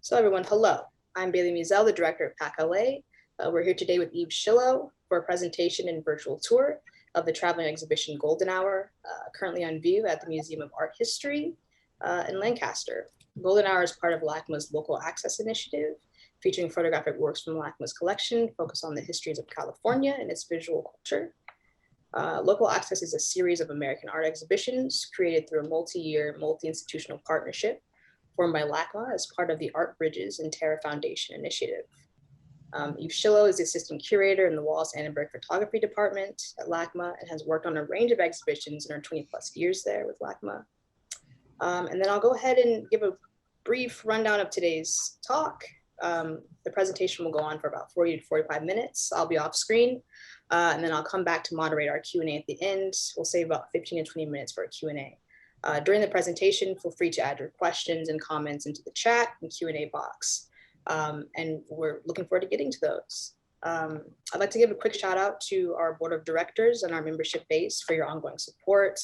So everyone, hello. I'm Bailey Muzel, the director of PAC LA. We're here today with Eve Schillo for a presentation and virtual tour of the traveling exhibition Golden Hour, currently on view at the Museum of Art History in Lancaster. Golden Hour is part of LACMA's Local Access Initiative, featuring photographic works from LACMA's collection focused on the histories of California and its visual culture. Local Access is a series of American art exhibitions created through a multi-year, multi-institutional partnership formed by LACMA as part of the Art Bridges and Terra Foundation initiative. Eve Schillo is the assistant curator in the Wallis Annenberg Photography Department at LACMA and has worked on a range of exhibitions in her 20+ years there with LACMA. And then I'll go ahead and give a brief rundown of today's talk. The presentation will go on for about 40 to 45 minutes. I'll be off screen, and then I'll come back to moderate our Q&A at the end. We'll save about 15 to 20 minutes for a Q&A. During the presentation, feel free to add your questions and comments into the chat and Q&A box. And we're looking forward to getting to those. I'd like to give a quick shout out to our board of directors and our membership base for your ongoing support,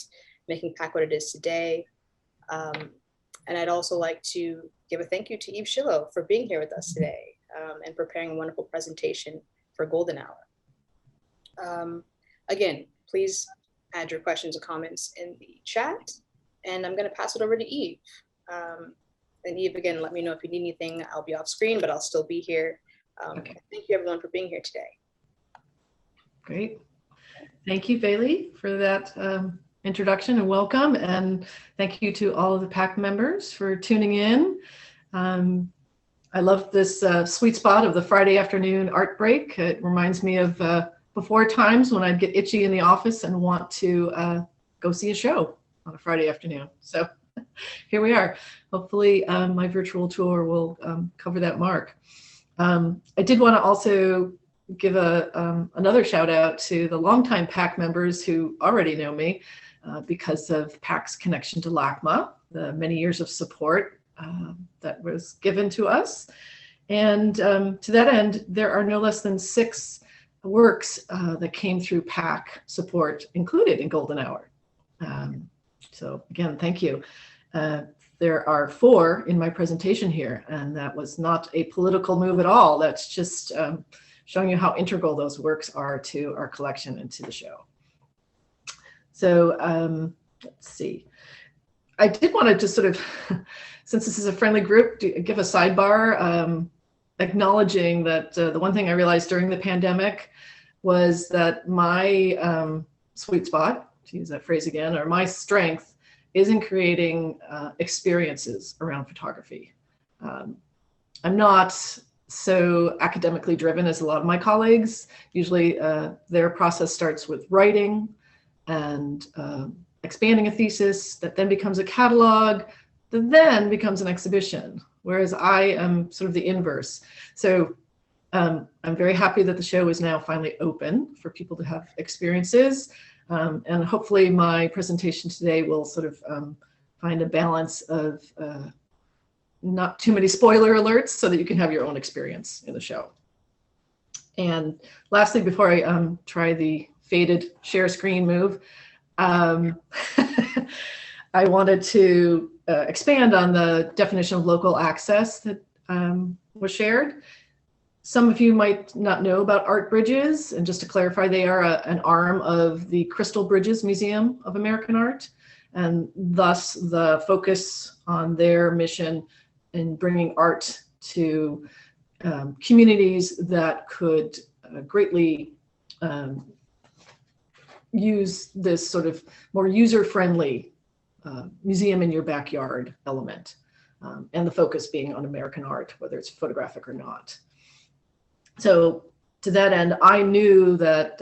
making PAC what it is today. And I'd also like to give a thank you to Eve Schillo for being here with us today and preparing a wonderful presentation for Golden Hour. Again, please add your questions or comments in the chat, and I'm going to pass it over to Eve. And Eve, again, let me know if you need anything. I'll be off screen, but I'll still be here. Okay. Thank you, everyone, for being here today. Great. Thank you, Bailey, for that introduction and welcome. And thank you to all of the PAC members for tuning in. I love this sweet spot of the Friday afternoon art break. It reminds me of before times when I'd get itchy in the office and want to go see a show on a Friday afternoon. So here we are. Hopefully my virtual tour will cover that mark. I did want to also give another shout out to the longtime PAC members who already know me because of PAC's connection to LACMA, the many years of support that was given to us. And to that end, there are no less than 6 works that came through PAC support included in Golden Hour. So again, thank you. There are 4 in my presentation here, and that was not a political move at all. That's just showing you how integral those works are to our collection and to the show. So let's see. I did want to just sort of, since this is a friendly group, give a sidebar acknowledging that the one thing I realized during the pandemic was that my sweet spot, to use that phrase again, or my strength is in creating experiences around photography. I'm not so academically driven as a lot of my colleagues. Usually their process starts with writing and expanding a thesis that then becomes a catalog, that then becomes an exhibition, whereas I am sort of the inverse. So I'm very happy that the show is now finally open for people to have experiences. And hopefully my presentation today will sort of find a balance of not too many spoiler alerts so that you can have your own experience in the show. And lastly, before I try the faded share screen move, I wanted to expand on the definition of local access that was shared. Some of you might not know about Art Bridges, and just to clarify, they are an arm of the Crystal Bridges Museum of American Art, and thus the focus on their mission in bringing art to communities that could greatly use this sort of more user-friendly museum in your backyard element, and the focus being on American art, whether it's photographic or not. So to that end, I knew that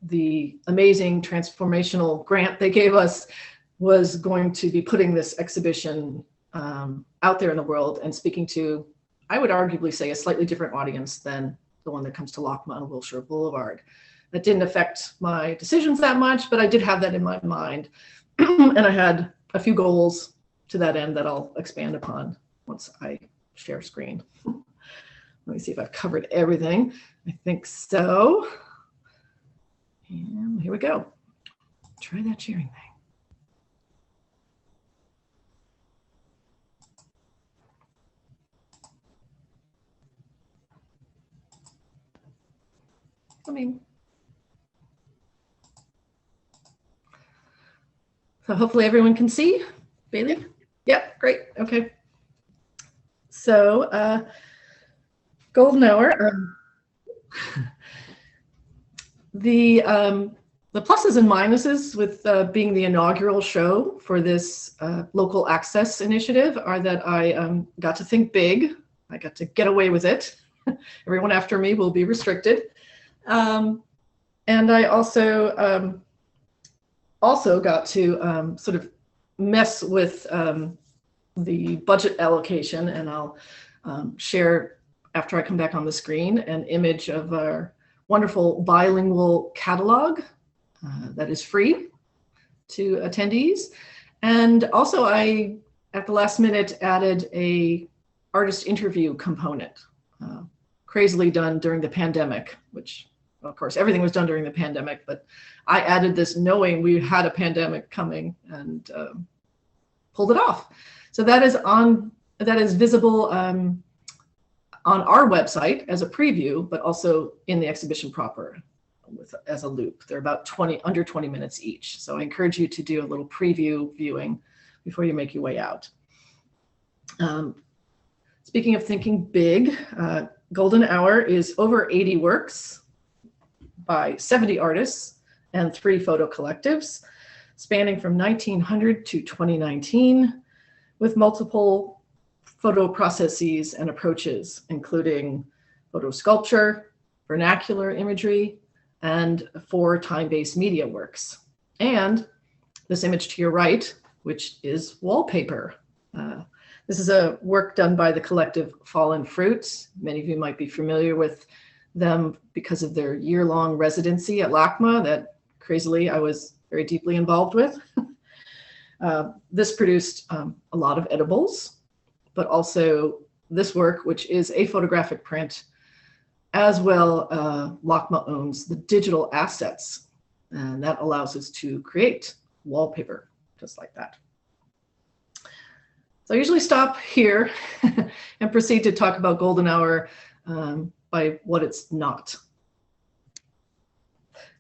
the amazing transformational grant they gave us was going to be putting this exhibition out there in the world and speaking to, I would arguably say, a slightly different audience than the one that comes to LACMA on Wilshire Boulevard. That didn't affect my decisions that much, but I did have that in my mind. And I had a few goals to that end that I'll expand upon once I share screen. Let me see if I've covered everything. I think so. And here we go. Try that sharing thing. blossoming. So hopefully everyone can see. Bailey? Yep, great. Okay. So golden hour. The pluses and minuses with being the inaugural show for this local access initiative are that I got to think big. I got to get away with it. Everyone after me will be restricted. And I also got to sort of mess with the budget allocation, and I'll share after I come back on the screen an image of our wonderful bilingual catalog that is free to attendees. And also I, at the last minute, added a artist interview component, crazily done during the pandemic, which of course everything was done during the pandemic, but I added this knowing we had a pandemic coming and pulled it off. So that is visible on our website as a preview, but also in the exhibition proper as a loop. They're about under 20 minutes each. So I encourage you to do a little preview viewing before you make your way out. Speaking of thinking big, Golden Hour is over 80 works by 70 artists and 3 photo collectives, spanning from 1900 to 2019, with multiple photo processes and approaches, including photo sculpture, vernacular imagery, and 4 time-based media works. And this image to your right, which is wallpaper. This is a work done by the collective Fallen Fruits. Many of you might be familiar with them because of their year-long residency at LACMA that crazily I was very deeply involved with. This produced a lot of edibles, but also this work, which is a photographic print, as well. LACMA owns the digital assets, and that allows us to create wallpaper just like that. So I usually stop here and proceed to talk about Golden Hour by what it's not.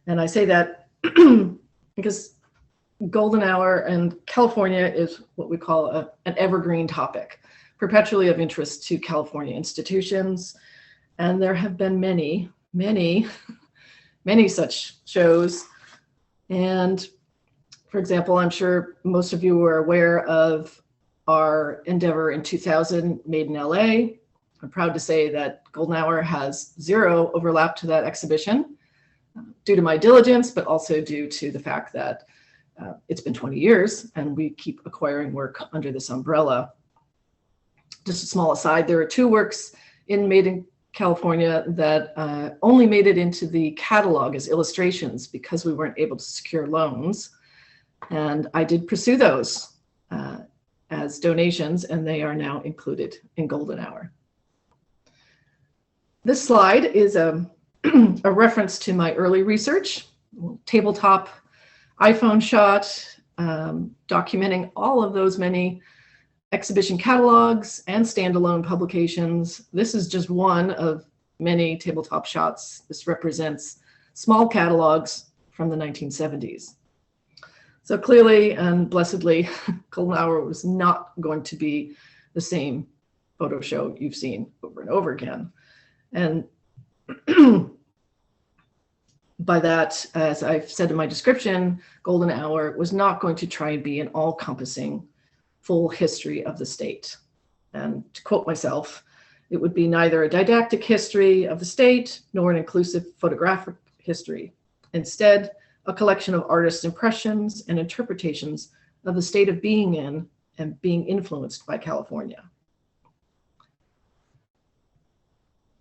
And I say that because Golden Hour and California is what we call an evergreen topic, perpetually of interest to California institutions. And there have been many, many, many such shows. And for example, I'm sure most of you were aware of our endeavor in 2000, made in LA. I'm proud to say that Golden Hour has 0 overlap to that exhibition due to my diligence, but also due to the fact that it's been 20 years and we keep acquiring work under this umbrella. Just a small aside, there are 2 works made in California that only made it into the catalog as illustrations because we weren't able to secure loans. And I did pursue those as donations, and they are now included in Golden Hour. This slide is a reference to my early research, tabletop iPhone shot, documenting all of those many exhibition catalogs and standalone publications. This is just one of many tabletop shots. This represents small catalogs from the 1970s. So clearly and blessedly, Golden Hour was not going to be the same photo show you've seen over and over again. And by that, as I've said in my description, Golden Hour was not going to try and be an all-encompassing full history of the state. And to quote myself, it would be neither a didactic history of the state nor an inclusive photographic history. Instead, a collection of artists' impressions and interpretations of the state of being in and being influenced by California.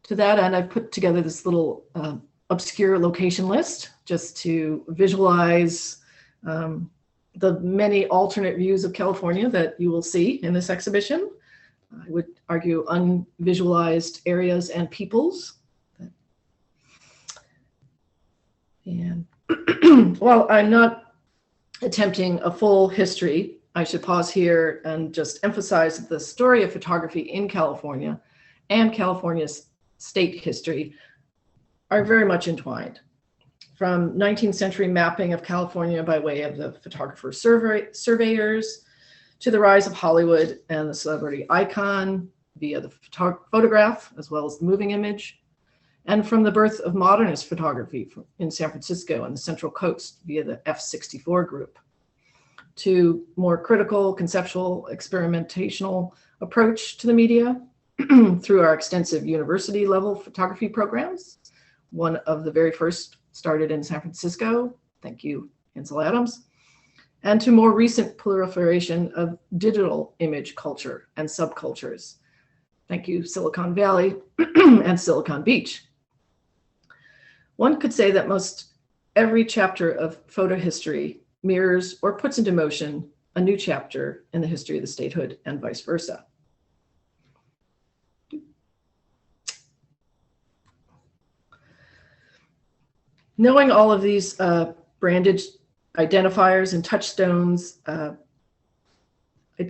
To that end, I've put together this little obscure location list just to visualize the many alternate views of California that you will see in this exhibition. I would argue unvisualized areas and peoples. And while I'm not attempting a full history, I should pause here and just emphasize that the story of photography in California and California's state history are very much entwined. From 19th century mapping of California by way of the photographer surveyors, to the rise of Hollywood and the celebrity icon via the photograph, as well as the moving image, and from the birth of modernist photography in San Francisco and the Central Coast via the F64 group, to more critical, conceptual, experimentational approach to the media through our extensive university level photography programs. One of the very first started in San Francisco, thank you, Ansel Adams, and to more recent proliferation of digital image culture and subcultures. Thank you, Silicon Valley and Silicon Beach. One could say that most every chapter of photo history mirrors or puts into motion a new chapter in the history of the statehood and vice versa. Knowing all of these branded identifiers and touchstones, I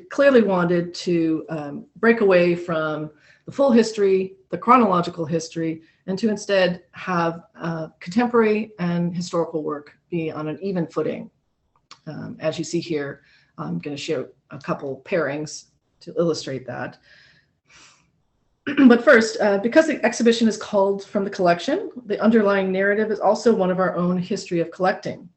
clearly wanted to break away from the full history, the chronological history, and to instead have contemporary and historical work be on an even footing. As you see here, I'm going to show a couple pairings to illustrate that. But first, because the exhibition is culled from the collection, the underlying narrative is also one of our own history of collecting.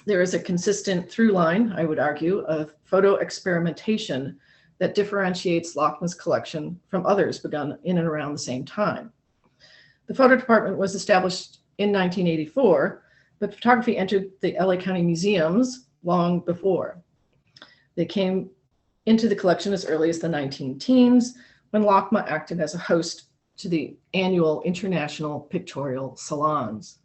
There is a consistent through line, I would argue, of photo experimentation that differentiates LACMA's collection from others begun in and around the same time. The photo department was established in 1984, but photography entered the LA County museums long before. They came into the collection as early as the 19-teens, when LACMA acted as a host to the annual international pictorial salons.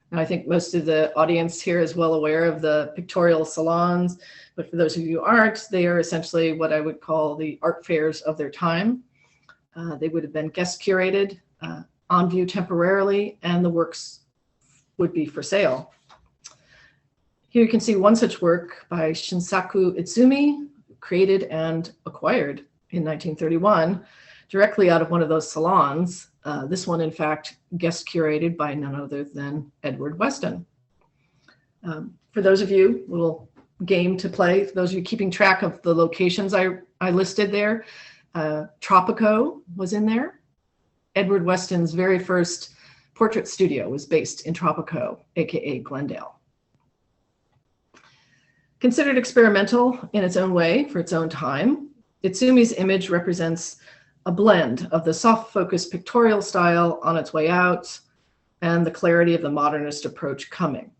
And I think most of the audience here is well aware of the pictorial salons, but for those of you who aren't, they are essentially what I would call the art fairs of their time. They would have been guest curated, on view temporarily, and the works would be for sale. Here you can see one such work by Shinsaku Itsumi, created and acquired in 1931, directly out of one of those salons. This one, in fact, guest curated by none other than Edward Weston. For those of you, little game to play, for those of you keeping track of the locations I listed there, Tropico was in there. Edward Weston's very first portrait studio was based in Tropico, aka Glendale. Considered experimental in its own way for its own time, Itsumi's image represents a blend of the soft focus pictorial style on its way out and the clarity of the modernist approach coming.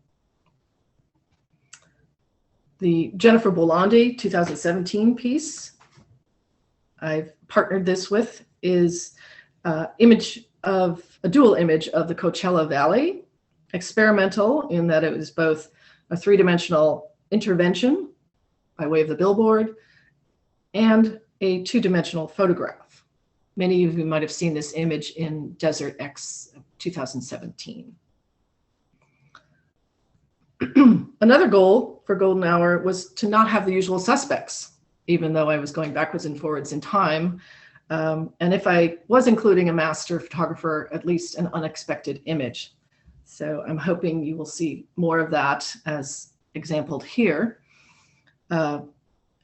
The Jennifer Bolande 2017 piece I've partnered this with is a dual image of the Coachella Valley, experimental in that it was both a three-dimensional intervention by way of the billboard and a two-dimensional photograph. Many of you might have seen this image in Desert X 2017. Another goal for Golden Hour was to not have the usual suspects, even though I was going backwards and forwards in time. And if I was including a master photographer, at least an unexpected image. So I'm hoping you will see more of that as exampled here.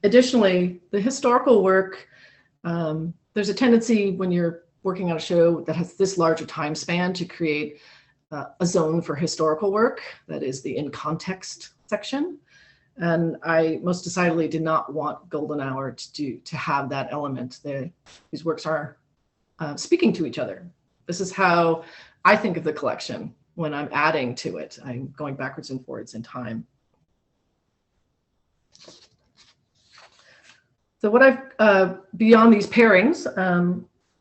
Additionally, the historical work, there's a tendency when you're working on a show that has this large a time span to create a zone for historical work, that is the in context section. And I most decidedly did not want Golden Hour to have that element. These works are speaking to each other. This is how I think of the collection when I'm adding to it. I'm going backwards and forwards in time. So what I've, beyond these pairings,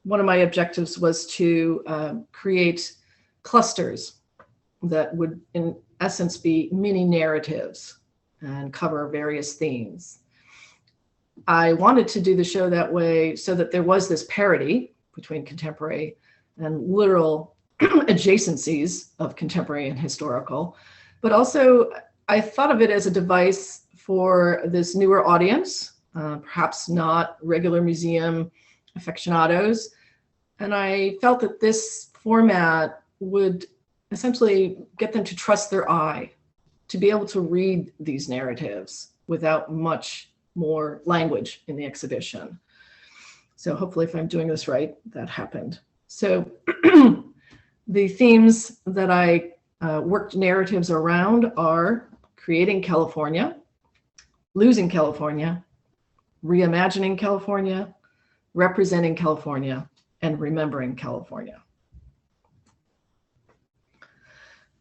one of my objectives was to create clusters that would in essence be mini narratives and cover various themes. I wanted to do the show that way so that there was this parity between contemporary and literal adjacencies of contemporary and historical, but also I thought of it as a device for this newer audience, perhaps not regular museum aficionados. And I felt that this format would essentially get them to trust their eye, to be able to read these narratives without much more language in the exhibition. So hopefully, if I'm doing this right, that happened. So the themes that I worked narratives around are creating California, losing California, reimagining California, representing California, and remembering California.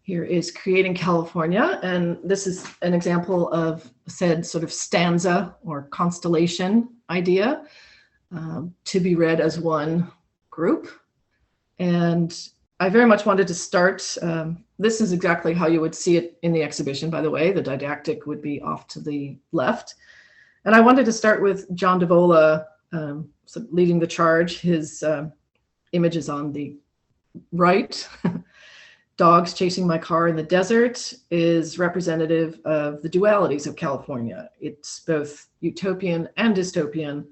Here is creating California, and this is an example of said sort of stanza or constellation idea to be read as one group. And I very much wanted to start, this is exactly how you would see it in the exhibition, by the way. The didactic would be off to the left. And I wanted to start with John Davola leading the charge. His image is on the right. Dogs Chasing My Car in the Desert is representative of the dualities of California. It's both utopian and dystopian,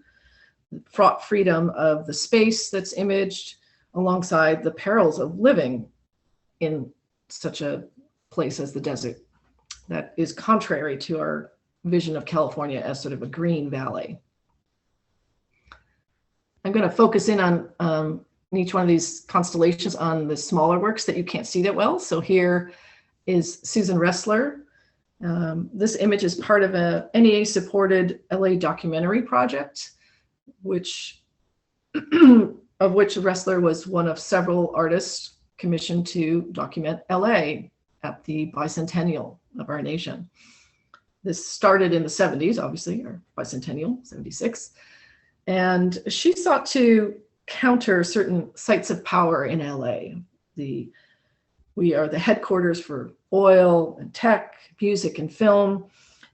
fraught freedom of the space that's imaged alongside the perils of living in such a place as the desert that is contrary to our vision of California as sort of a green valley. I'm going to focus in on each one of these constellations on the smaller works that you can't see that well. So here is Susan Ressler. This image is part of a NEA-supported LA documentary project, of which Ressler was one of several artists commissioned to document LA at the bicentennial of our nation. This started in the 70s, obviously, our bicentennial, 76. And she sought to counter certain sites of power in LA. We are the headquarters for oil and tech, music and film.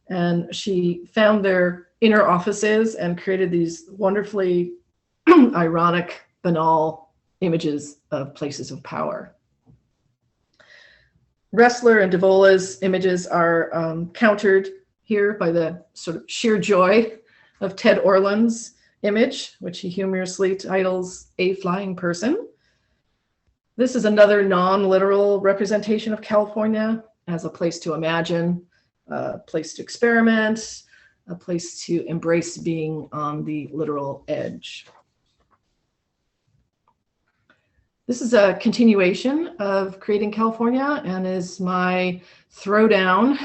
And she found their inner offices and created these wonderfully ironic, banal images of places of power. Ressler and Davola's images are countered here by the sort of sheer joy of Ted Orland's image, which he humorously titles A Flying Person. This is another non-literal representation of California as a place to imagine, a place to experiment, a place to embrace being on the literal edge. This is a continuation of Creating California and is my throwdown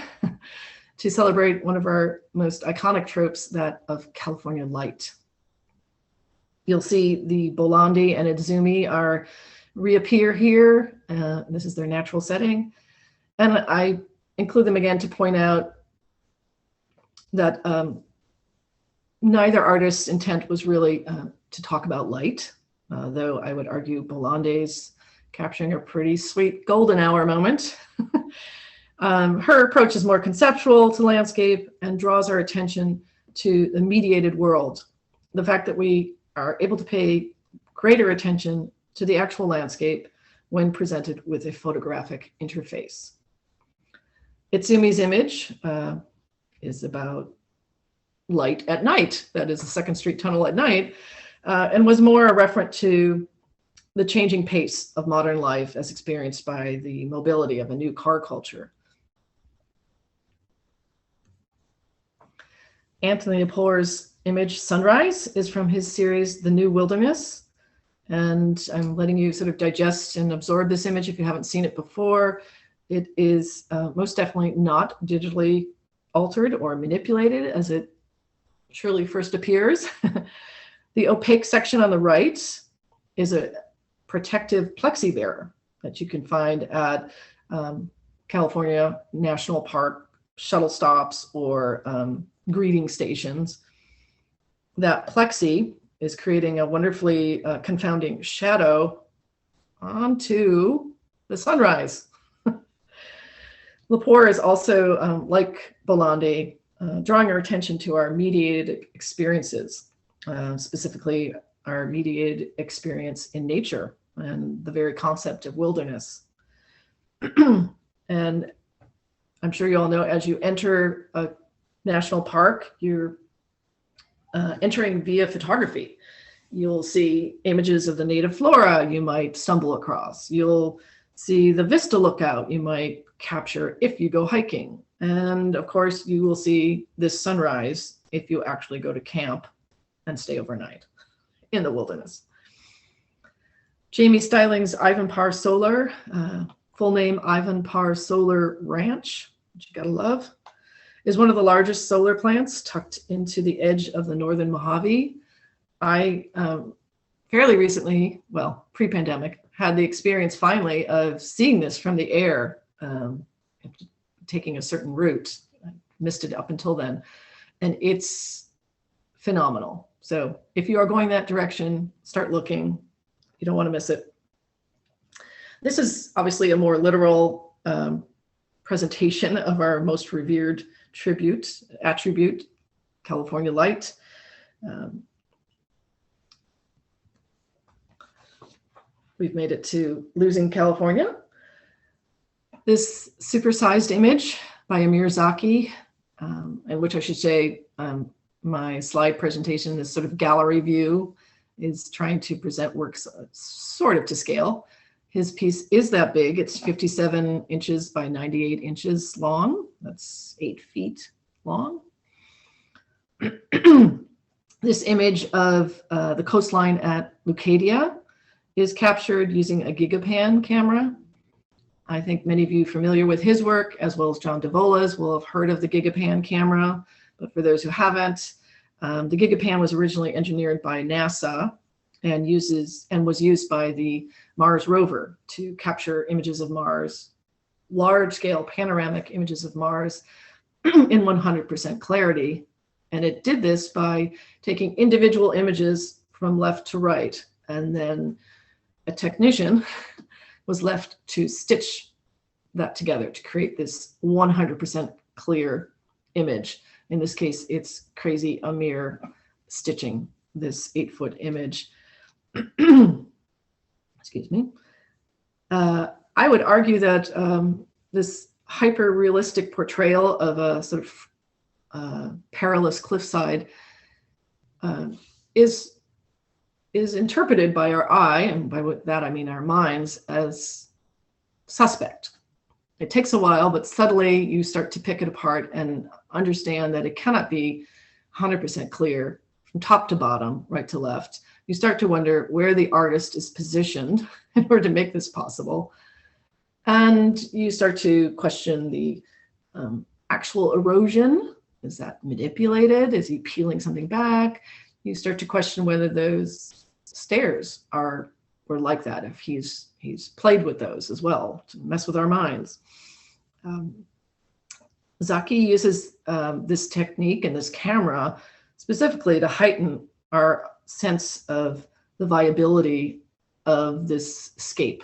to celebrate one of our most iconic tropes, that of California light. You'll see the Bolande and Itsumi are reappear here. This is their natural setting. And I include them again to point out that neither artist's intent was really to talk about light, though I would argue Bolande's capturing a pretty sweet golden hour moment. Her approach is more conceptual to landscape and draws our attention to the mediated world. The fact that we are able to pay greater attention to the actual landscape when presented with a photographic interface. Itsumi's image is about light at night, that is the Second Street Tunnel at night, and was more a reference to the changing pace of modern life as experienced by the mobility of a new car culture. Anthony Appor's image, Sunrise, is from his series, The New Wilderness. And I'm letting you sort of digest and absorb this image if you haven't seen it before. It is most definitely not digitally altered or manipulated as it surely first appears. The opaque section on the right is a protective plexi barrier that you can find at California National Park shuttle stops or greeting stations. That plexi is creating a wonderfully confounding shadow onto the sunrise. Lepore is also, like Bolande, drawing our attention to our mediated experiences, specifically our mediated experience in nature and the very concept of wilderness. And I'm sure you all know, as you enter a national park, you're entering via photography. You'll see images of the native flora you might stumble across. You'll see the vista lookout you might capture if you go hiking. And of course, you will see this sunrise if you actually go to camp and stay overnight in the wilderness. Jamie Styling's Ivan Parr Solar, full name Ivan Parr Solar Ranch, which you gotta love, is one of the largest solar plants tucked into the edge of the northern Mojave. I fairly recently, well, pre-pandemic, had the experience finally of seeing this from the air, taking a certain route. I missed it up until then, and it's phenomenal. So if you are going that direction, start looking. You don't want to miss it. This is obviously a more literal presentation of our most revered attribute, California light. We've made it to Losing California. This supersized image by Amir Zaki, and which I should say, my slide presentation, this sort of gallery view, is trying to present works sort of to scale. His piece is that big. It's 57 inches by 98 inches long. That's 8 feet long. This image of the coastline at Leucadia is captured using a Gigapan camera. I think many of you familiar with his work, as well as John Davola's, will have heard of the Gigapan camera. But for those who haven't, the Gigapan was originally engineered by NASA and was used by the Mars rover to capture images of Mars, large-scale panoramic images of Mars in 100% clarity. And it did this by taking individual images from left to right, and then a technician was left to stitch that together to create this 100% clear image. In this case, it's crazy Amir stitching this 8-foot image. Excuse me. I would argue that this hyper-realistic portrayal of a sort of perilous cliffside is interpreted by our eye, and by that I mean our minds, as suspect. It takes a while, but subtly you start to pick it apart and understand that it cannot be 100% clear from top to bottom, right to left. You start to wonder where the artist is positioned in order to make this possible. And you start to question the actual erosion. Is that manipulated? Is he peeling something back? You start to question whether those stairs were like that, if he's played with those as well to mess with our minds. Zaki uses this technique and this camera specifically to heighten our sense of the viability of this scape,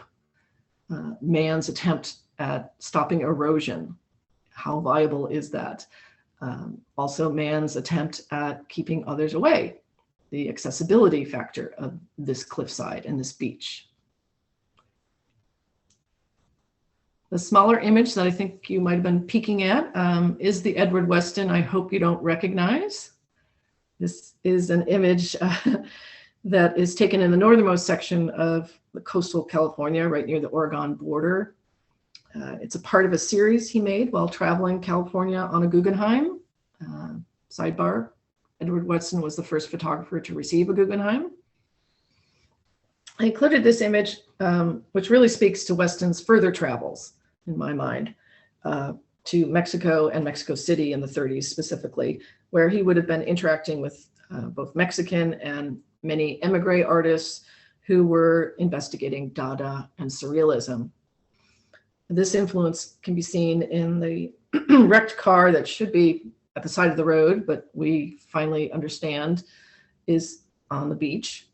man's attempt at stopping erosion. How viable is that? Also, man's attempt at keeping others away, the accessibility factor of this cliffside and this beach. The smaller image that I think you might have been peeking at is the Edward Weston I hope you don't recognize. This is an image that is taken in the northernmost section of the coastal California, right near the Oregon border. It's a part of a series he made while traveling California on a Guggenheim. Sidebar, Edward Weston was the first photographer to receive a Guggenheim. I included this image, which really speaks to Weston's further travels, in my mind, to Mexico and Mexico City in the 30s specifically, where he would have been interacting with both Mexican and many emigre artists who were investigating Dada and Surrealism. This influence can be seen in the wrecked car that should be at the side of the road, but we finally understand is on the beach.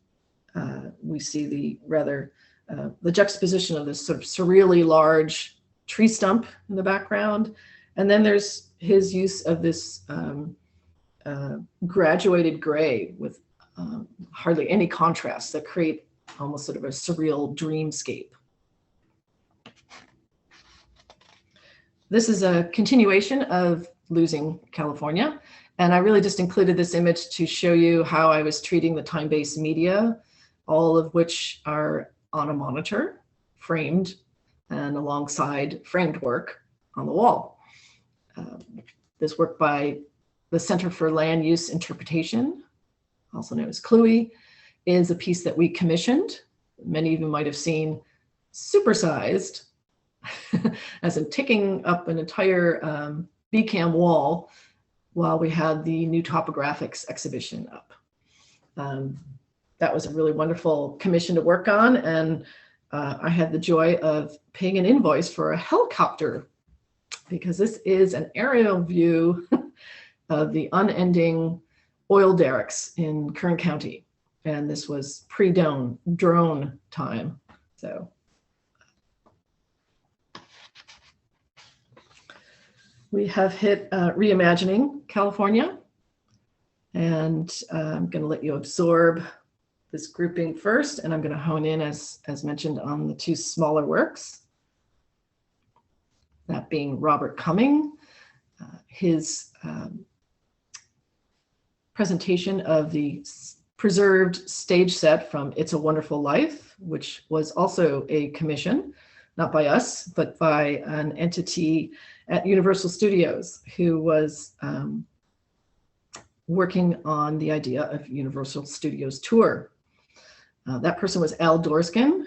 We see the juxtaposition of this sort of surreally large tree stump in the background. And then there's his use of this graduated gray with hardly any contrast that create almost sort of a surreal dreamscape. This is a continuation of Losing California. And I really just included this image to show you how I was treating the time-based media, all of which are on a monitor, framed and alongside framed work on the wall. This work by the Center for Land Use Interpretation, also known as CLUI, is a piece that we commissioned. Many of you might have seen supersized, as in taking up an entire BCAM wall while we had the new topographics exhibition up. That was a really wonderful commission to work on, and I had the joy of paying an invoice for a helicopter, because this is an aerial view of the unending oil derricks in Kern County. And this was pre-drone time. So we have hit Reimagining California. And I'm going to let you absorb this grouping first, and I'm going to hone in, as mentioned, on the two smaller works. That being Robert Cumming, his presentation of the preserved stage set from It's a Wonderful Life, which was also a commission, not by us, but by an entity at Universal Studios who was working on the idea of Universal Studios tour. That person was Al Dorskin,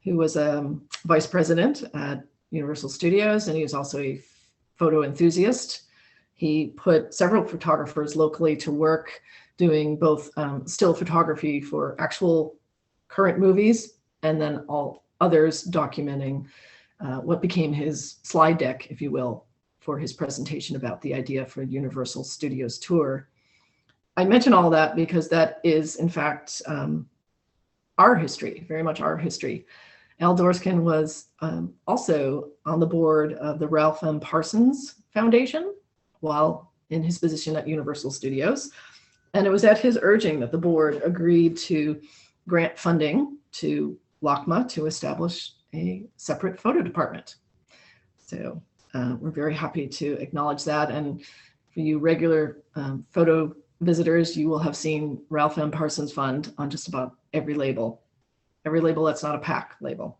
who was a vice president at Universal Studios, and he was also a photo enthusiast. He put several photographers locally to work doing both still photography for actual current movies, and then all others documenting what became his slide deck, if you will, for his presentation about the idea for Universal Studios tour. I mention all that because that is, in fact, our history, very much our history. Al Dorskin was also on the board of the Ralph M. Parsons Foundation while in his position at Universal Studios. And it was at his urging that the board agreed to grant funding to LACMA to establish a separate photo department. So we're very happy to acknowledge that. And for you regular photo visitors, you will have seen Ralph M. Parsons Fund on just about every label that's not a PAC label.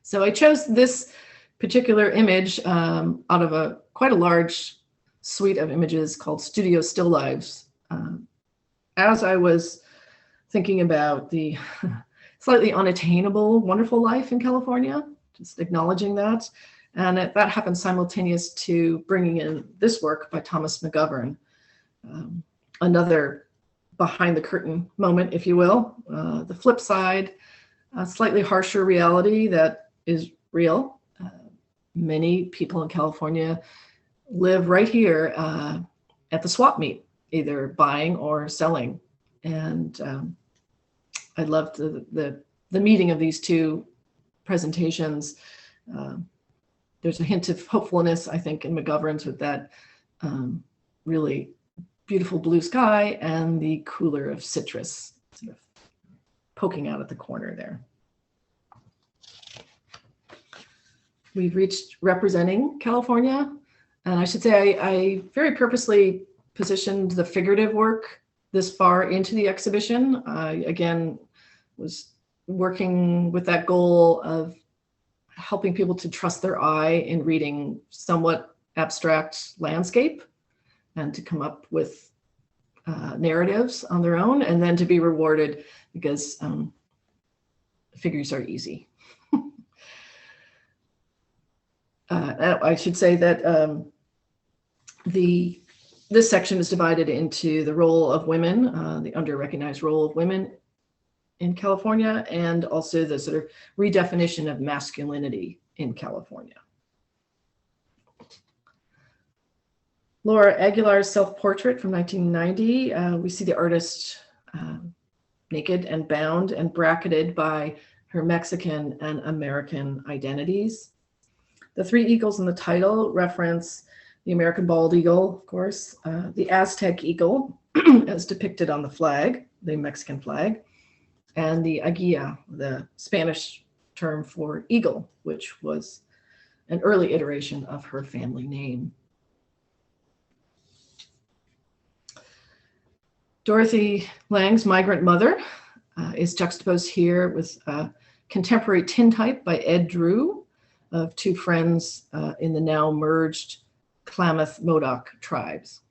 So I chose this particular image out of quite a large suite of images called Studio Still Lives. As I was thinking about the slightly unattainable, wonderful life in California, just acknowledging that. And that happened simultaneous to bringing in this work by Thomas McGovern, another behind the curtain moment, if you will. The flip side, a slightly harsher reality that is real. Many people in California live right here at the swap meet, either buying or selling. And I loved the meeting of these two presentations. There's a hint of hopefulness, I think, in McGovern's with that really beautiful blue sky and the cooler of citrus sort of poking out at the corner there. We've reached Representing California. And I should say I very purposely positioned the figurative work this far into the exhibition. I, again, was working with that goal of helping people to trust their eye in reading somewhat abstract landscape and to come up with narratives on their own, and then to be rewarded because figures are easy. I should say that this section is divided into the role of women, the under-recognized role of women in California, and also the sort of redefinition of masculinity in California. Laura Aguilar's self-portrait from 1990, we see the artist naked and bound and bracketed by her Mexican and American identities. The three eagles in the title reference the American bald eagle, of course, the Aztec eagle, as depicted on the flag, the Mexican flag, and the aguila, the Spanish term for eagle, which was an early iteration of her family name. Dorothy Lang's migrant mother is juxtaposed here with contemporary tintype by Ed Drew of two friends in the now merged Klamath Modoc tribes.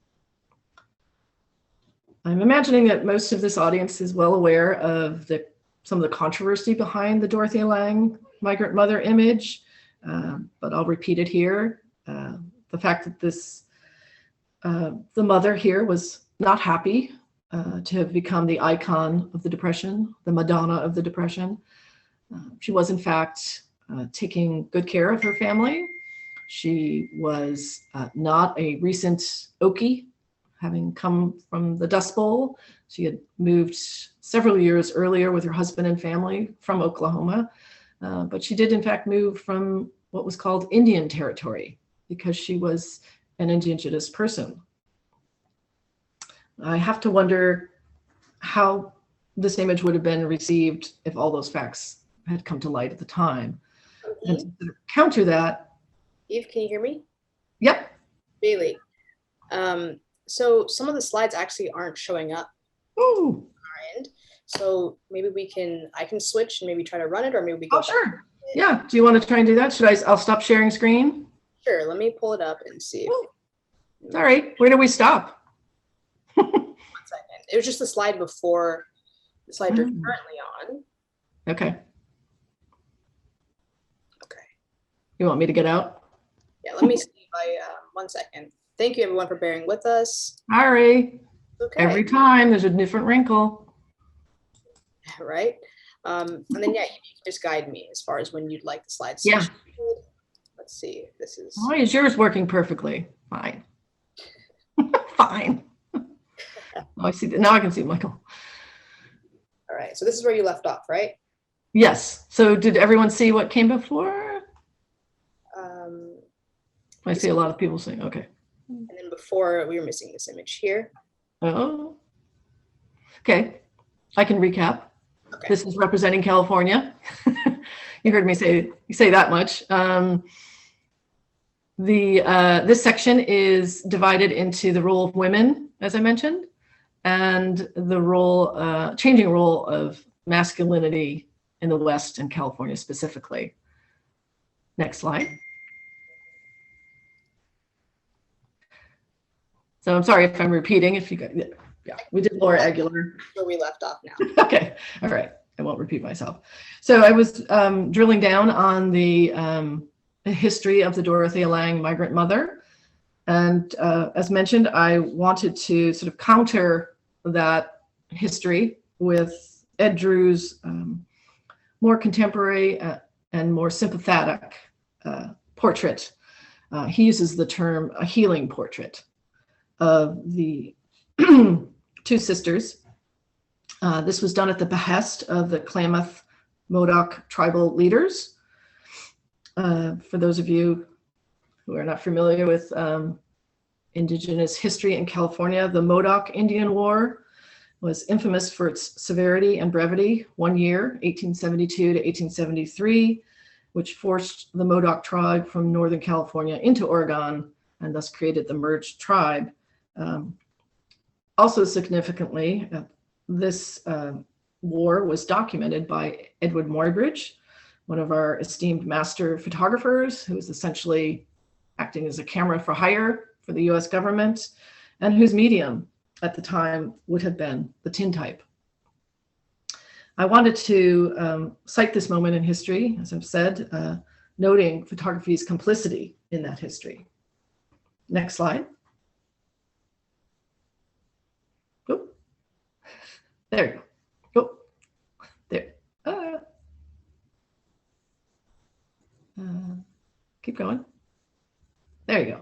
I'm imagining that most of this audience is well aware of some of the controversy behind the Dorothea Lange migrant mother image, but I'll repeat it here. The fact that the mother here was not happy to have become the icon of the Depression, the Madonna of the Depression. She was, in fact, taking good care of her family. She was not a recent Okie, having come from the Dust Bowl. She had moved several years earlier with her husband and family from Oklahoma, but she did, in fact, move from what was called Indian Territory because she was an indigenous person. I have to wonder how this image would have been received if all those facts had come to light at the time. And to counter that. Eve, can you hear me? Yep. Bailey. So some of the slides actually aren't showing up. Ooh. On our end. So maybe I can switch and maybe try to run it, or maybe we go. Oh, sure. Yeah. Do you want to try and do that? I'll stop sharing screen? Sure. Let me pull it up and see. All right. Where do we stop? 1 second. It was just the slide before the slide you're currently on. Okay. Okay. You want me to get out? Yeah. Let me see if 1 second. Thank you, everyone, for bearing with us. Sorry. Okay. Every time there's a different wrinkle. Right. And then, yeah, you can just guide me as far as when you'd like the slides. Yeah. Let's see. This is. Why is yours working perfectly? Fine. Fine. Oh, I see. Now I can see Michael. All right. So this is where you left off, right? Yes. So did everyone see what came before? I see a lot of people saying, okay. And then before, we were missing this image here. Oh. Okay. I can recap. Okay. This is representing California. You heard me say that much. This section is divided into the role of women, as I mentioned, and the changing role of masculinity in the West and California specifically. Next slide. So I'm sorry if I'm repeating. If you got, yeah, we did Laura Aguilar. Where we left off now. Okay, all right. I won't repeat myself. So I was drilling down on the history of the Dorothea Lange migrant mother. And as mentioned, I wanted to sort of counter that history with Ed Drew's more contemporary and more sympathetic portrait. He uses the term a healing portrait of the two sisters. This was done at the behest of the Klamath Modoc tribal leaders. For those of you who are not familiar with indigenous history in California, the Modoc Indian War was infamous for its severity and brevity. 1 year, 1872 to 1873, which forced the Modoc tribe from Northern California into Oregon and thus created the merged tribe. Also significantly, this war was documented by Edward Muybridge, one of our esteemed master photographers, who was essentially acting as a camera for hire for the US government, and whose medium at the time would have been the tintype. I wanted to cite this moment in history, as I've said, noting photography's complicity in that history. Next slide. Oh, there you go. Oh, there. Keep going. There you go.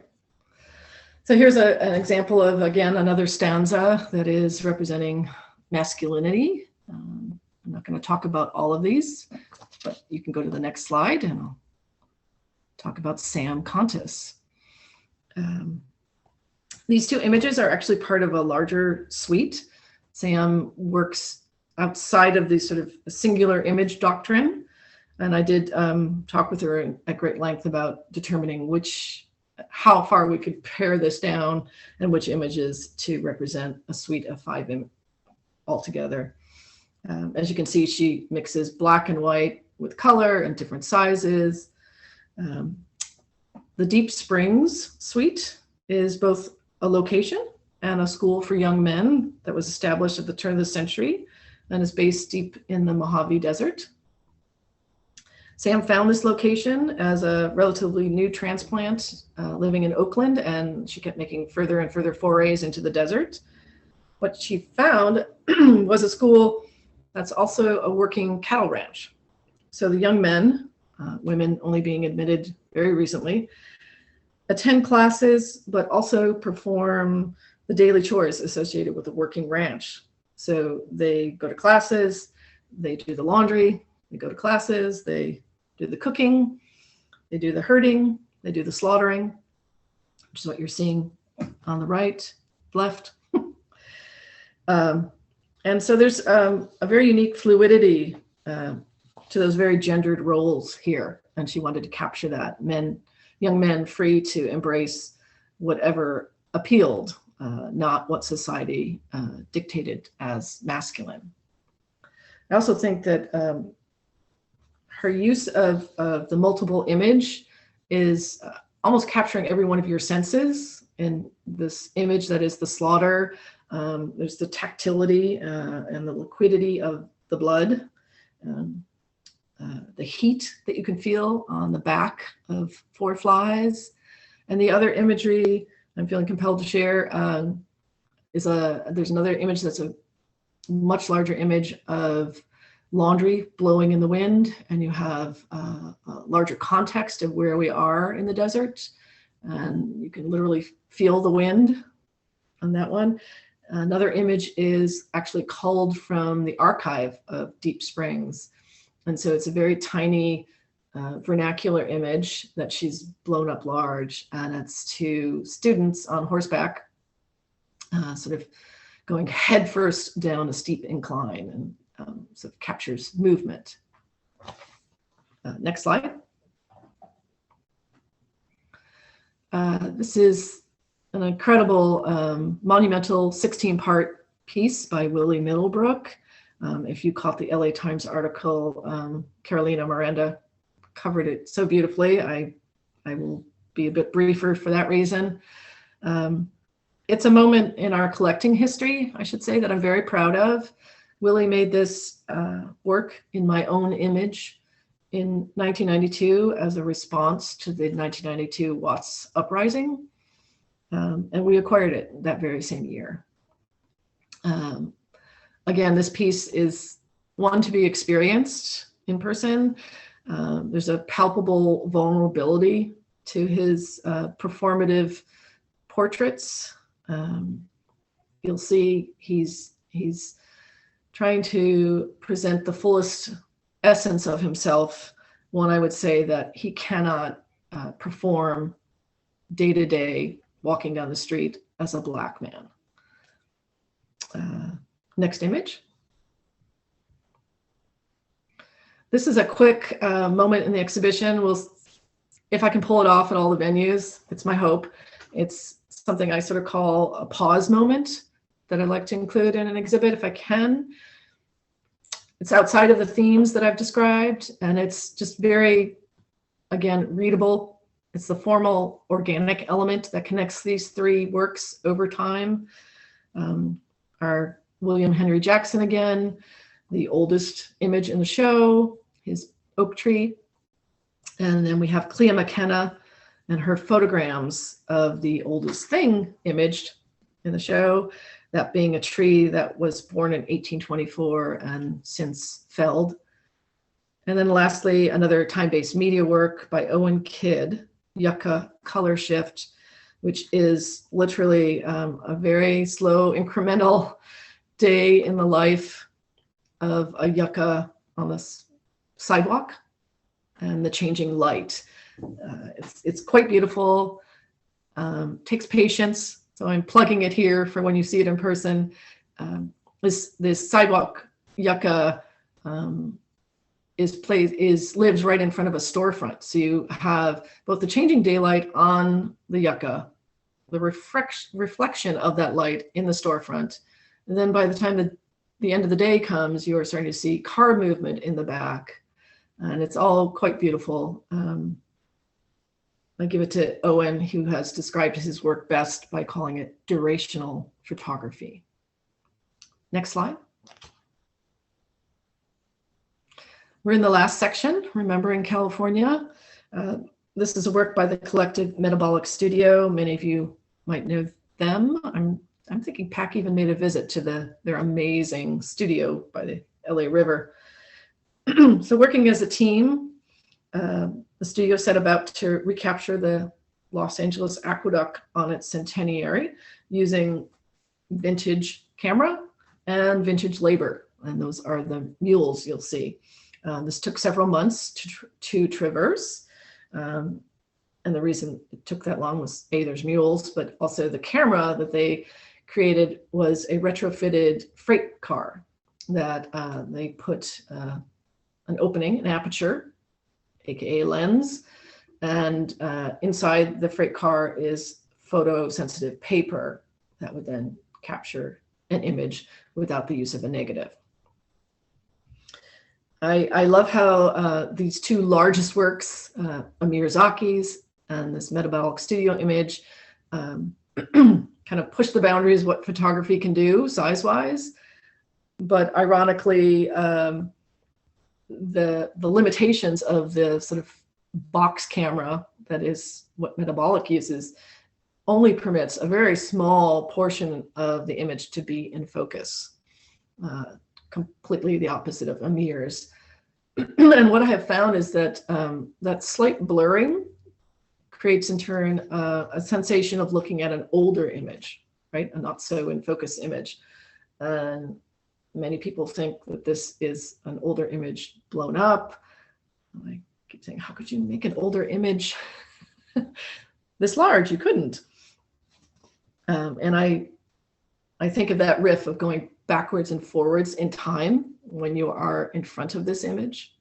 So here's an example of, again, another stanza that is representing masculinity. I'm not going to talk about all of these, but you can go to the next slide and I'll talk about Sam Cortes. These two images are actually part of a larger suite. Sam works outside of the sort of singular image doctrine. And I did talk with her at great length about determining how far we could pare this down and which images to represent a suite of 5 images altogether. As you can see, she mixes black and white, with color and different sizes. The Deep Springs Suite is both a location and a school for young men that was established at the turn of the century and is based deep in the Mojave Desert. Sam found this location as a relatively new transplant living in Oakland, and she kept making further and further forays into the desert. What she found was a school that's also a working cattle ranch. So the young men, women only being admitted very recently, attend classes, but also perform the daily chores associated with the working ranch. So they go to classes, they do the laundry, they go to classes, they do the cooking, they do the herding, they do the slaughtering, which is what you're seeing on the right, left. And so there's a very unique fluidity to those very gendered roles here. And she wanted to capture that. Young men free to embrace whatever appealed, not what society dictated as masculine. I also think that her use of the multiple image is almost capturing every one of your senses in this image that is the slaughter. There's the tactility and the liquidity of the blood, the heat that you can feel on the back of 4 flies. And the other imagery I'm feeling compelled to share there's another image that's a much larger image of laundry blowing in the wind, and you have a larger context of where we are in the desert, and you can literally feel the wind on that one. Another image is actually culled from the archive of Deep Springs, and so it's a very tiny vernacular image that she's blown up large, and it's to students on horseback, sort of going headfirst down a steep incline, and sort of captures movement. Next slide. This is an incredible monumental 16-part piece by Willie Middlebrook. If you caught the LA Times article, Carolina Miranda covered it so beautifully. I will be a bit briefer for that reason. It's a moment in our collecting history, I should say, that I'm very proud of. Willie made this work in my own image in 1992 as a response to the 1992 Watts uprising. And we acquired it that very same year. Again, this piece is one to be experienced in person. There's a palpable vulnerability to his performative portraits. You'll see he's trying to present the fullest essence of himself. One, I would say that he cannot perform day to day walking down the street as a Black man. Next image. This is a quick moment in the exhibition. If I can pull it off at all the venues, it's my hope. It's something I sort of call a pause moment that I'd like to include in an exhibit if I can. It's outside of the themes that I've described, and it's just very, again, readable. It's the formal organic element that connects these 3 works over time. Our William Henry Jackson again, the oldest image in the show, his oak tree. And then we have Clea McKenna and her photograms of the oldest thing imaged in the show, that being a tree that was born in 1824 and since felled. And then lastly, another time-based media work by Owen Kidd, Yucca Color Shift, which is literally a very slow incremental day in the life of a yucca on this sidewalk and the changing light. It's quite beautiful, takes patience. So I'm plugging it here for when you see it in person. This sidewalk yucca lives right in front of a storefront. So you have both the changing daylight on the yucca, the reflection of that light in the storefront. And then by the time the end of the day comes, you are starting to see car movement in the back. And it's all quite beautiful. I give it to Owen, who has described his work best by calling it durational photography. Next slide. We're in the last section, Remembering California. This is a work by the collective Metabolic Studio. Many of you might know them. I'm thinking PAC even made a visit to their amazing studio by the LA River. So working as a team, the studio set about to recapture the Los Angeles aqueduct on its centenary using vintage camera and vintage labor. And those are the mules you'll see. This took several months to traverse. And the reason it took that long was there's mules, but also the camera that they created was a retrofitted freight car that they put an opening, an aperture, aka lens, and inside the freight car is photosensitive paper that would then capture an image without the use of a negative. I love how these two largest works, Amir Zaki's and this Metabolic Studio image, kind of push the boundaries of what photography can do size-wise, but ironically, the limitations of the sort of box camera, that is what Metabolic uses, only permits a very small portion of the image to be in focus, completely the opposite of Amir's. And what I have found is that that slight blurring creates in turn a sensation of looking at an older image, right? A not so in focus image. And many people think that this is an older image blown up. I keep saying, how could you make an older image this large? You couldn't. And I think of that riff of going backwards and forwards in time when you are in front of this image.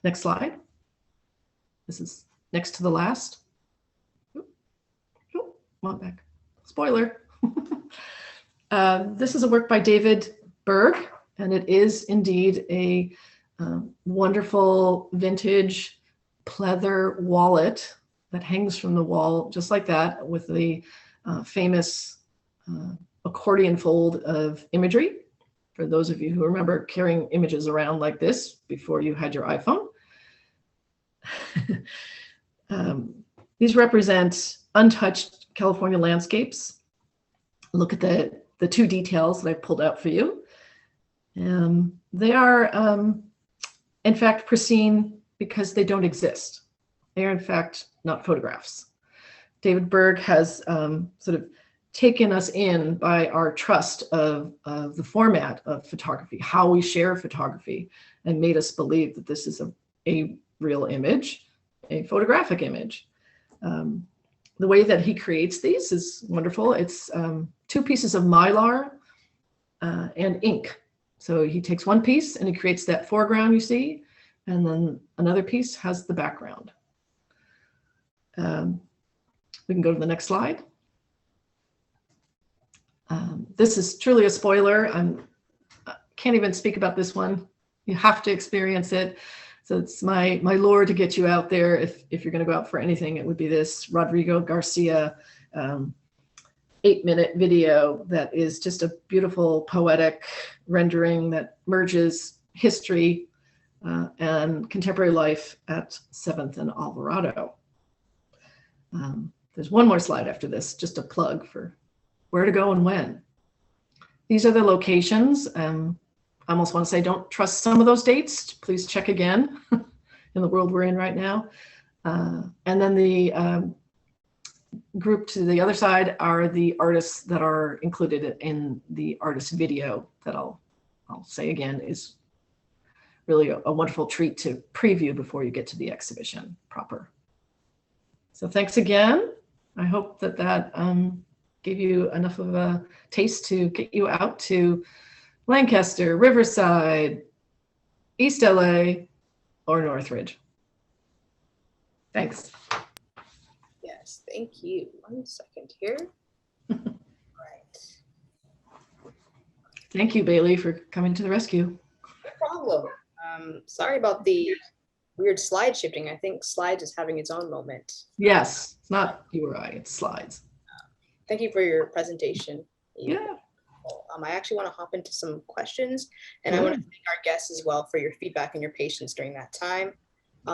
Next slide. This is next to the last. Come on back. Spoiler. This is a work by David Berg, and it is indeed a wonderful vintage pleather wallet that hangs from the wall just like that, with the famous accordion fold of imagery. For those of you who remember carrying images around like this before you had your iPhone. These represent untouched California landscapes. Look at the two details that I pulled out for you. They are, in fact, pristine because they don't exist. They are, in fact, not photographs. David Berg has sort of taken us in by our trust of the format of photography, how we share photography, and made us believe that this is a real image, a photographic image. The way that he creates these is wonderful. It's 2 pieces of mylar and ink. So he takes one piece and he creates that foreground you see, and then another piece has the background. We can go to the next slide. This is truly a spoiler. I can't even speak about this one. You have to experience it. So it's my lure to get you out there. If you're going to go out for anything, it would be this Rodrigo Garcia 8-minute video that is just a beautiful poetic rendering that merges history and contemporary life at 7th and Alvarado. There's one more slide after this, just a plug for where to go and when. These are the locations. I almost want to say don't trust some of those dates. Please check again in the world we're in right now. And then the group to the other side are the artists that are included in the artist video that I'll say again is really a wonderful treat to preview before you get to the exhibition proper. So thanks again. I hope that gave you enough of a taste to get you out to Lancaster, Riverside, East LA, or Northridge. Thanks. Yes, thank you. 1 second here. Right. Thank you, Bailey, for coming to the rescue. No problem. Sorry about the weird slide shifting. I think slides is having its own moment. Yes, it's not you or I, it's slides. Thank you for your presentation. Yeah. I actually want to hop into some questions, and I want to thank our guests as well for your feedback and your patience during that time.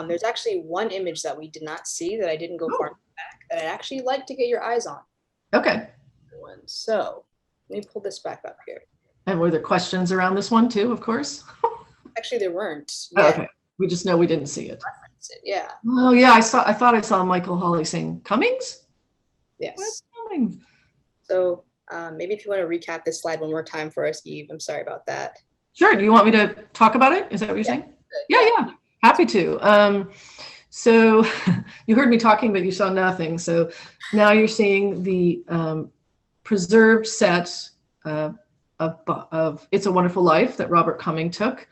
There's actually one image that we did not see that I didn't go far back that I'd actually like to get your eyes on. Okay. So let me pull this back up here. And were there questions around this one too, of course? Actually, there weren't. Oh, okay. We just know we didn't see it. Yeah. Oh yeah, I thought I saw Michael Hawley saying Cummings? Yes. What's Cummings? So maybe if you want to recap this slide one more time for us, Eve, I'm sorry about that. Sure. Do you want me to talk about it? Is that what you're saying? Yeah. Happy to. So you heard me talking, but you saw nothing. So now you're seeing the preserved set of It's a Wonderful Life that Robert Cumming took.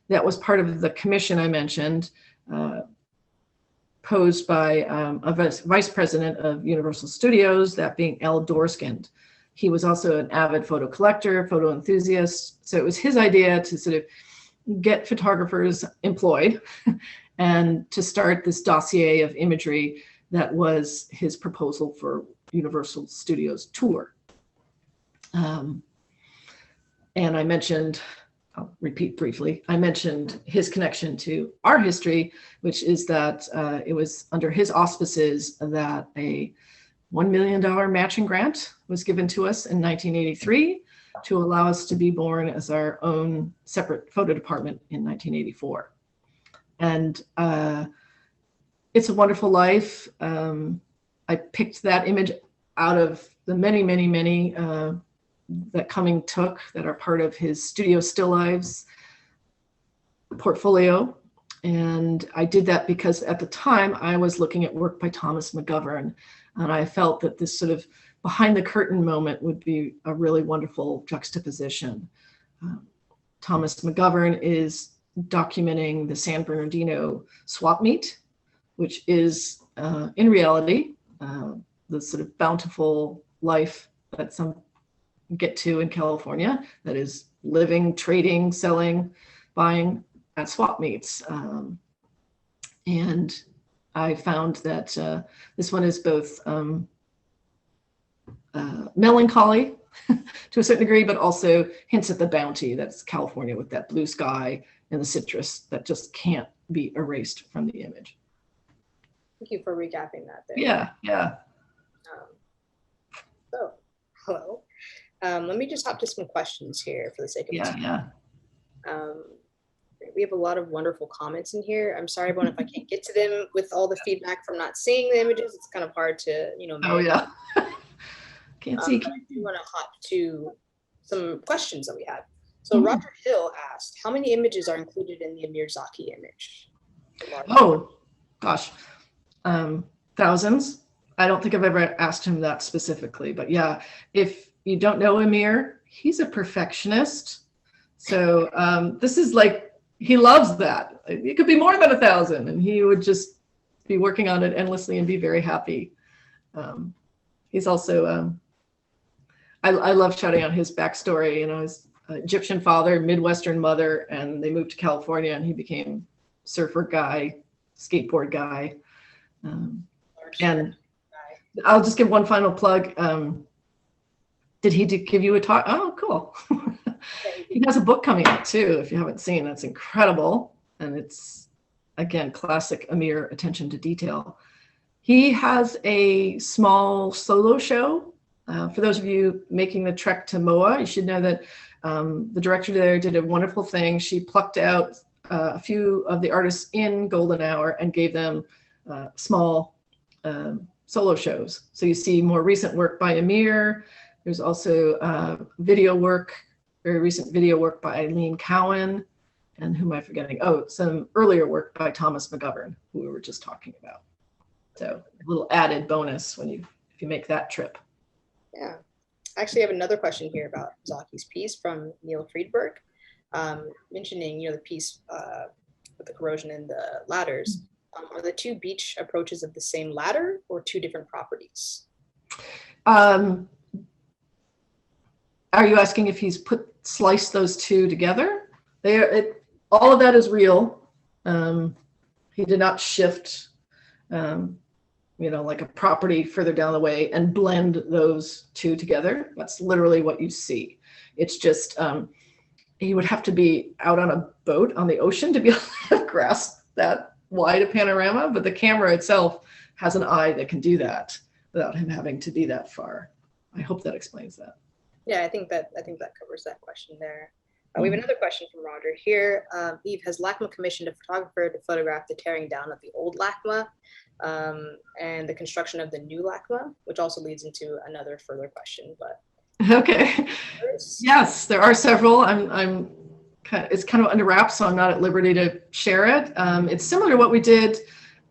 That was part of the commission I mentioned, posed by a vice president of Universal Studios, that being Al Dorskind. He was also an avid photo collector, photo enthusiast. So it was his idea to sort of get photographers employed and to start this dossier of imagery that was his proposal for Universal Studios tour. And I mentioned, I'll repeat briefly, I mentioned his connection to art history, which is that it was under his auspices that a $1 million matching grant was given to us in 1983 to allow us to be born as our own separate photo department in 1984. And It's a Wonderful Life. I picked that image out of the many, many, many that Cumming took that are part of his studio still lives portfolio. And I did that because at the time I was looking at work by Thomas McGovern, and I felt that this sort of behind the curtain moment would be a really wonderful juxtaposition. Thomas McGovern is documenting the San Bernardino swap meet, which is in reality the sort of bountiful life that some get to in California, that is living, trading, selling, buying at swap meets. And I found that this one is both melancholy to a certain degree, but also hints at the bounty that's California with that blue sky and the citrus that just can't be erased from the image. Thank you for recapping that there. Yeah. So, hello. Let me just hop to some questions here for the sake of time. We have a lot of wonderful comments in here. I'm sorry, everyone, if I can't get to them with all the feedback from not seeing the images. It's kind of hard to, Can't see. I do want to hop to some questions that we had. So Roger Hill asked, how many images are included in the Amir Zaki image? Oh, gosh. Thousands. I don't think I've ever asked him that specifically, but yeah, if you don't know Amir, he's a perfectionist. So this is like, he loves that. It could be more than 1,000, and he would just be working on it endlessly and be very happy. He's also, I love shouting out his backstory. His Egyptian father, Midwestern mother, and they moved to California, and he became surfer guy, skateboard guy. And I'll just give one final plug. Did he give you a talk? Oh, cool. He has a book coming out too, if you haven't seen. That's incredible. And it's, again, classic Amir attention to detail. He has a small solo show. For those of you making the trek to MOAH, you should know that the director there did a wonderful thing. She plucked out a few of the artists in Golden Hour and gave them small solo shows. So you see more recent work by Amir. There's also video work, very recent video work by Eileen Cowan. And who am I forgetting? Oh, some earlier work by Thomas McGovern, who we were just talking about. So a little added bonus if you make that trip. Yeah. I actually have another question here about Zaki's piece from Neil Friedberg, mentioning, the piece with the corrosion in the ladders. Are the two beach approaches of the same ladder or two different properties? Are you asking if he's sliced those two together? all of that is real. He did not shift, like a property further down the way and blend those two together. That's literally what you see. It's just, he would have to be out on a boat on the ocean to be able to grasp that wide a panorama, but the camera itself has an eye that can do that without him having to be that far. I hope that explains that. Yeah, I think that covers that question there. We have another question from Roger here. Eve, has LACMA commissioned a photographer to photograph the tearing down of the old LACMA and the construction of the new LACMA, which also leads into another further question. But okay, yes, there are several. It's kind of under wraps, so I'm not at liberty to share it. It's similar to what we did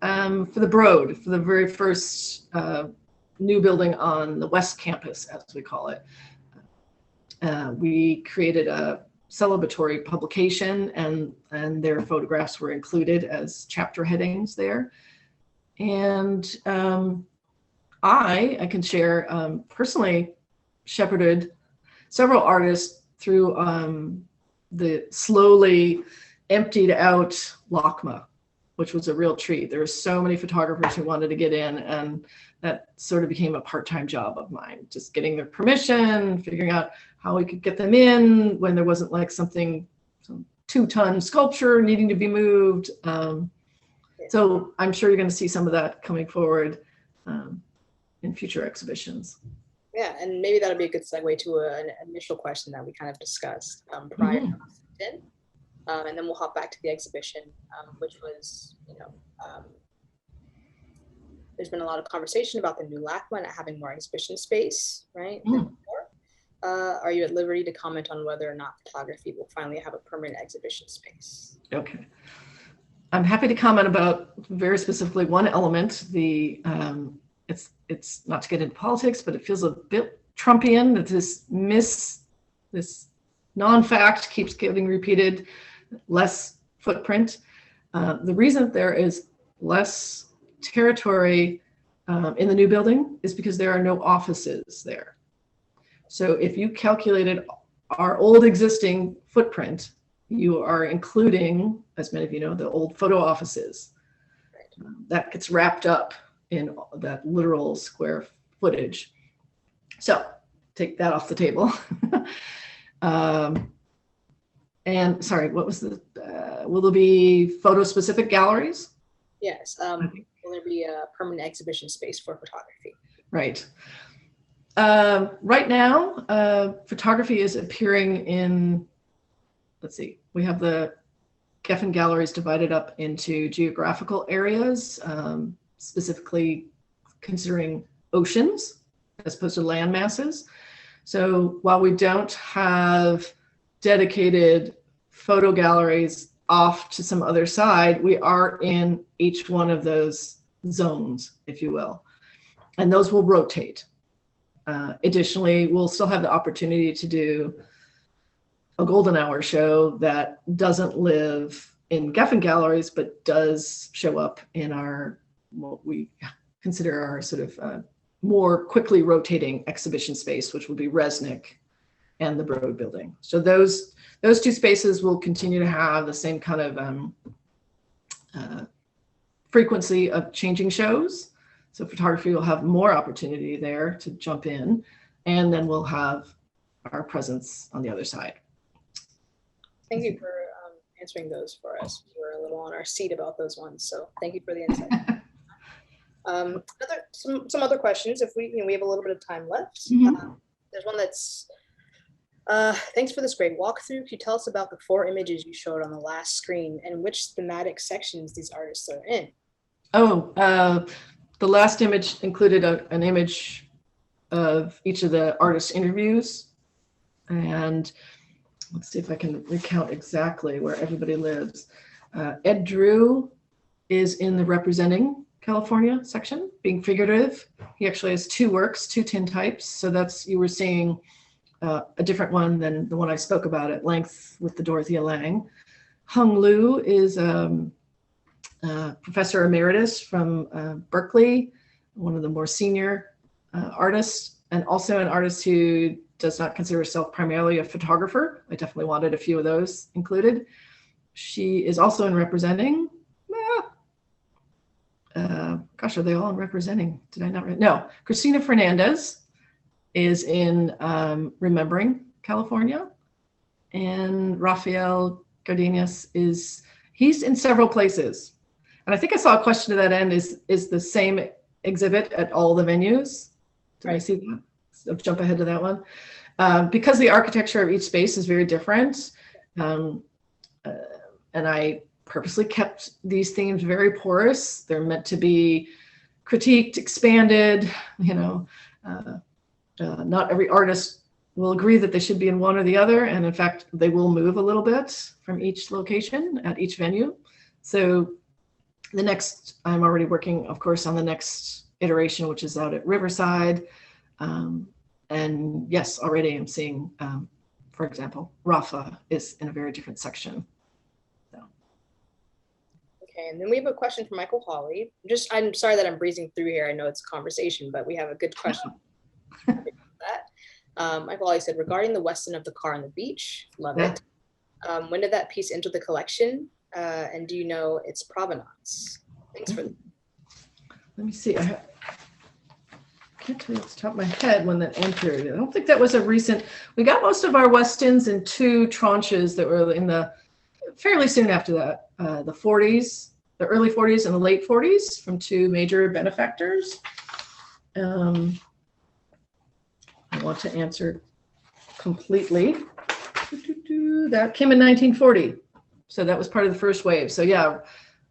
for the Broad, for the very first new building on the West Campus, as we call it. We created a celebratory publication, and their photographs were included as chapter headings there. And I can share, personally shepherded several artists through the slowly emptied out LACMA, which was a real treat. There were so many photographers who wanted to get in, and that sort of became a part-time job of mine, just getting their permission, figuring out how we could get them in when there wasn't like some 2-ton sculpture needing to be moved. So I'm sure you're going to see some of that coming forward in future exhibitions. Yeah, and maybe that'll be a good segue to an initial question that we kind of discussed prior to and then we'll hop back to the exhibition, which was, there's been a lot of conversation about the new LACMA not having more exhibition space, right? Are you at liberty to comment on whether or not photography will finally have a permanent exhibition space? Okay. I'm happy to comment about very specifically one element. It's not to get into politics, but it feels a bit Trumpian that this non-fact keeps getting repeated, less footprint. The reason there is less territory in the new building is because there are no offices there. So if you calculated our old existing footprint, you are including, as many of you know, the old photo offices. That gets wrapped up in that literal square footage. So take that off the table. And sorry, what was the, will there be photo specific galleries? Yes. Will there be a permanent exhibition space for photography? Right. Right now, photography is appearing in, let's see, we have the Geffen galleries divided up into geographical areas, specifically considering oceans as opposed to land masses. So while we don't have dedicated photo galleries off to some other side, we are in each one of those zones, if you will, and those will rotate. Additionally, we'll still have the opportunity to do a golden hour show that doesn't live in Geffen galleries, but does show up in our, what we consider our sort of more quickly rotating exhibition space, which will be Resnick and the Broad building. So those two spaces will continue to have the same kind of frequency of changing shows. So photography will have more opportunity there to jump in, and then we'll have our presence on the other side. Thank you for answering those for us. We were a little on our seat about those ones, so thank you for the insight. Some other questions, if we have a little bit of time left. There's one that's, thanks for this great walkthrough. Can you tell us about the 4 images you showed on the last screen and which thematic sections these artists are in? The last image included an image of each of the artists' interviews. And let's see if I can recount exactly where everybody lives. Ed Drew is in the Representing California section, being figurative. He actually has 2 works, 2 tintypes. So that's, you were seeing a different one than the one I spoke about at length with the Dorothea Lange. Hung Liu is Professor Emeritus from Berkeley, one of the more senior artists, and also an artist who does not consider herself primarily a photographer. I definitely wanted a few of those included. she is also in representing. Gosh, are they all in representing? Did I not read? No, Christina Fernandez is in Remembering California, and Rafael Cardenas he's in several places. And I think I saw a question to that end, is the same exhibit at all the venues? Did I see that? I'll jump ahead to that one. Because the architecture of each space is very different, and I purposely kept these themes very porous. They're meant to be critiqued, expanded, not every artist will agree that they should be in one or the other. And in fact, they will move a little bit from each location at each venue. So I'm already working, of course, on the next iteration, which is out at Riverside. And yes, already I'm seeing, for example, Rafa is in a very different section. So. Okay, and then we have a question from Michael Hawley. I'm sorry that I'm breezing through here. I know it's a conversation, but we have a good question. Michael Hawley said, regarding the Weston of the car on the beach, love it. When did that piece enter the collection? And do you know its provenance? Thanks for. Let me see. I can't tell you off the top of my head when that entered. I don't think that was a recent. We got most of our Westons in 2 tranches that were in the fairly soon after that, the 40s, the early 40s and the late 40s from 2 major benefactors. I want to answer completely. That came in 1940. So that was part of the first wave. So yeah,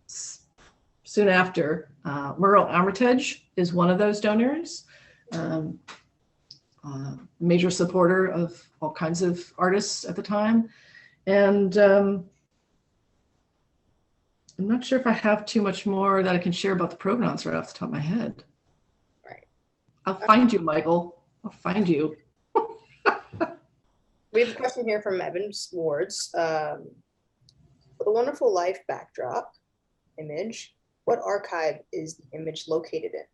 soon after, Merle Armitage is one of those donors, major supporter of all kinds of artists at the time. And I'm not sure if I have too much more that I can share about the provenance right off the top of my head. Right. I'll find you, Michael. I'll find you. We have a question here from Evan Swartz. For the Wonderful Life backdrop image, what archive is the image located in?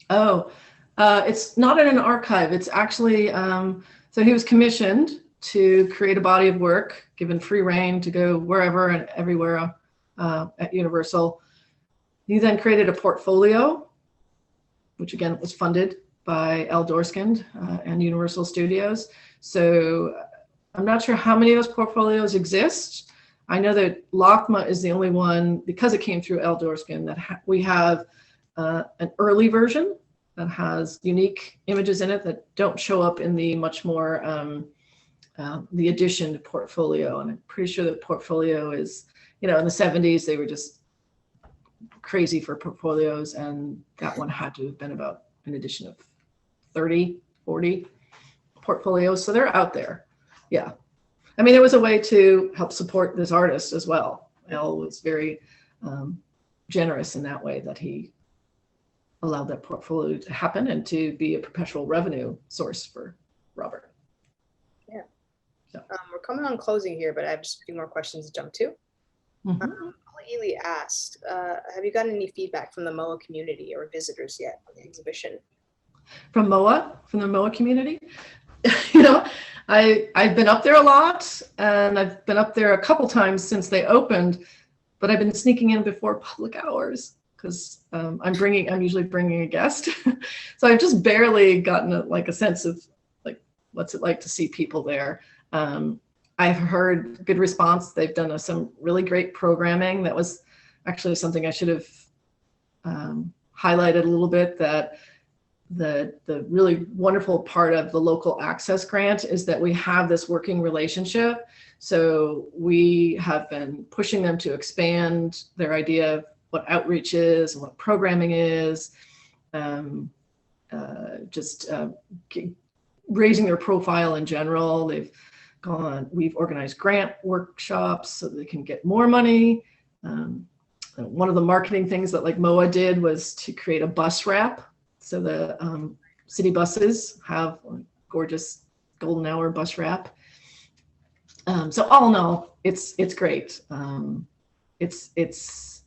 Oh, it's not in an archive. It's actually, so he was commissioned to create a body of work, given free reign to go wherever and everywhere at Universal. He then created a portfolio, which again was funded by Al Dorskind and Universal Studios. So I'm not sure how many of those portfolios exist. I know that LACMA is the only one, because it came through Al Dorskind, that we have an early version that has unique images in it that don't show up in the much more, the edition portfolio. And I'm pretty sure the portfolio is, in the 70s, they were just crazy for portfolios. And that one had to have been about an edition of 30, 40 portfolios. So they're out there. Yeah. I mean, it was a way to help support this artist as well. Al was very generous in that way, that he allowed that portfolio to happen and to be a perpetual revenue source for Robert. Yeah. So. We're coming on closing here, but I have just a few more questions to jump to. Ely asked, have you gotten any feedback from the MOAH community or visitors yet on the exhibition? From MOAH, from the MOAH community? I've been up there a lot, and I've been up there a couple times since they opened, but I've been sneaking in before public hours because I'm usually bringing a guest. So I've just barely gotten a sense of what's it like to see people there. I've heard good response. They've done some really great programming. That was actually something I should have highlighted a little bit, that the really wonderful part of the local access grant is that we have this working relationship. So we have been pushing them to expand their idea of what outreach is and what programming is, raising their profile in general. We've organized grant workshops so they can get more money. One of the marketing things that MOAH did was to create a bus wrap. So the city buses have a gorgeous golden hour bus wrap. So all in all, it's great. It's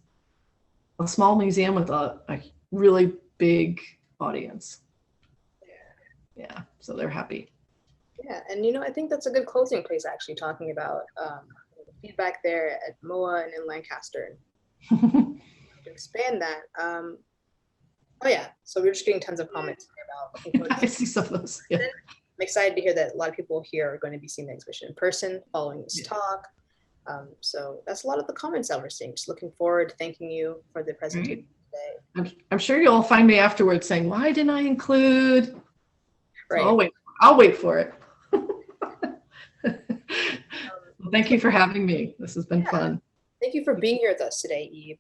a small museum with a really big audience. Yeah, so they're happy. Yeah, and I think that's a good closing place, actually, talking about the feedback there at MOAH and in Lancaster. To expand that, oh yeah, so we're just getting tons of comments about. I see some of those. Yeah. I'm excited to hear that a lot of people here are going to be seeing the exhibition in person following this talk. So that's a lot of the comments that we're seeing. Just looking forward, thanking you for the presentation today. I'm sure you'll find me afterwards saying, why didn't I include? Right. So I'll wait for it. Well, thank you for having me. This has been fun. Thank you for being here with us today, Eve.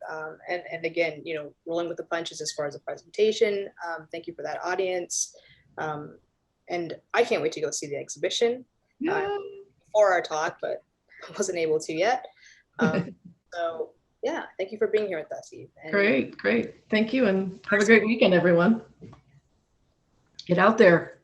And again, rolling with the punches as far as the presentation. Thank you for that, audience. And I can't wait to go see the exhibition before our talk, but I wasn't able to yet. So yeah, thank you for being here with us, Eve. And great. Thank you, and have a great weekend, everyone. Get out there.